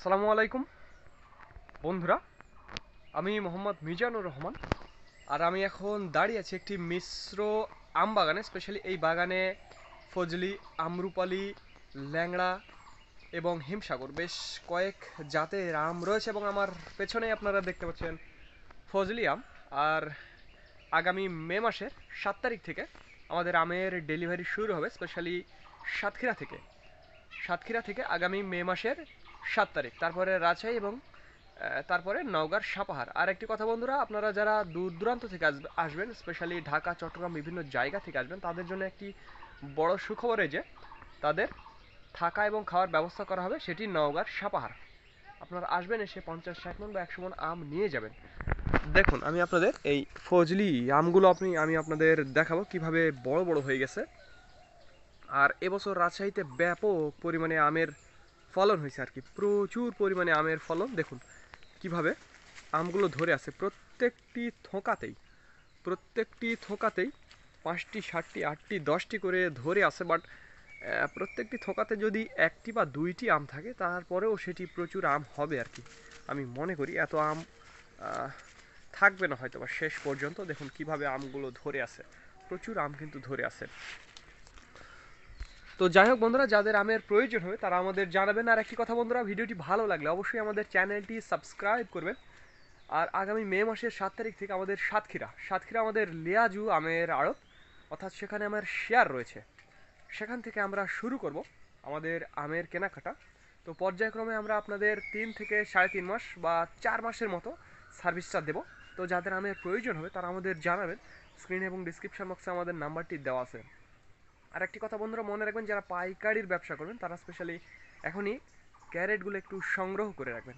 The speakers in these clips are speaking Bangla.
আসসালামু আলাইকুম বন্ধুরা, আমি মোহাম্মদ মিজানুর রহমান। আর আমি এখন দাঁড়িয়ে আছি একটি মিশ্র আম বাগানে। স্পেশালি এই বাগানে ফজলি, আমরুপালি, ল্যাংড়া এবং হিমসাগর বেশ কয়েক জাতের আম রয়েছে, এবং আমার পেছনে আপনারা দেখতে পাচ্ছেন ফজলি আম। আর আগামী মে মাসের 7 তারিখ থেকে আমাদের আমের ডেলিভারি শুরু হবে, স্পেশালি সাতক্ষীরা থেকে। আগামী মে মাসের 7 তারিখ, তারপরে রাজশাহী এবং তারপরে নওগাঁর সাপাহার। আর একটি কথা বন্ধুরা, আপনারা যারা দূর দূরান্ত থেকে আসবেন, স্পেশালি ঢাকা, চট্টগ্রাম, বিভিন্ন জায়গা থেকে আসবেন, তাদের জন্য একটি বড় সুখবর এই যে তাদের থাকা এবং খাওয়ার ব্যবস্থা করা হবে, সেটি নওগাঁর সাপাহার। আপনারা আসবেন, এসে 50-60 মণ বা 100 মণ আম নিয়ে যাবেন। দেখুন, আমি আপনাদের এই ফজলি আমগুলো আমি আপনাদের দেখাবো কিভাবে বড় বড় হয়ে গেছে। আর এবছর রাজশাহীতে ব্যাপক পরিমাণে আমের ফলন হয়েছে আর কি, প্রচুর পরিমাণে আমের ফলন। দেখুন কিভাবে আমগুলো ধরে আছে, প্রত্যেকটি থোকাতেই 5টি, 7টি, 8টি, 10টি করে ধরে আছে। বাট প্রত্যেকটি থোকাতে যদি একটি বা দুইটি আম থাকে, তারপরেও সেটি প্রচুর আম হবে আর কি। আমি মনে করি এত আম থাকবে না হয়তো বা শেষ পর্যন্ত। দেখুন কিভাবে আমগুলো ধরে আছে, প্রচুর আম কিন্তু ধরে আছে। তো যাই হোক বন্ধুরা, যাদের আমের প্রয়োজন হবে তারা আমাদের জানাবেন। আর একটি কথা বন্ধুরা, ভিডিওটি ভালো লাগলে অবশ্যই আমাদের চ্যানেলটি সাবস্ক্রাইব করবেন। আর আগামী মে মাসের 7 তারিখ থেকে আমাদের সাতক্ষীরা আমাদের লিয়াজু আমের আড়ত, অর্থাৎ সেখানে আমার শেয়ার রয়েছে। সেখান থেকে আমরা শুরু করব আমাদের আমের কেনাকাটা। তো পর্যায়ক্রমে আমরা আপনাদের 3 থেকে 3.5 মাস বা 4 মাসের মতো সার্ভিসটা দেব। তো যাদের আমের প্রয়োজন হবে তারা আমাদের জানাবেন। স্ক্রিন এবং ডিসক্রিপশন বক্সে আমাদের নাম্বারটি দেওয়া আছে। আর একটি কথা বন্ধুরা, মনে রাখবেন যারা পাইকারির ব্যবসা করবেন তারা স্পেশালি এখনই ক্যারেটগুলো একটু সংগ্রহ করে রাখবেন।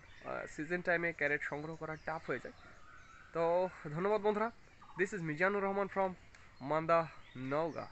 সিজন টাইমে ক্যারেট সংগ্রহ করা টাফ হয়ে যায়। তো ধন্যবাদ বন্ধুরা। This is Mizanur Rahman from Manda, Naogaon.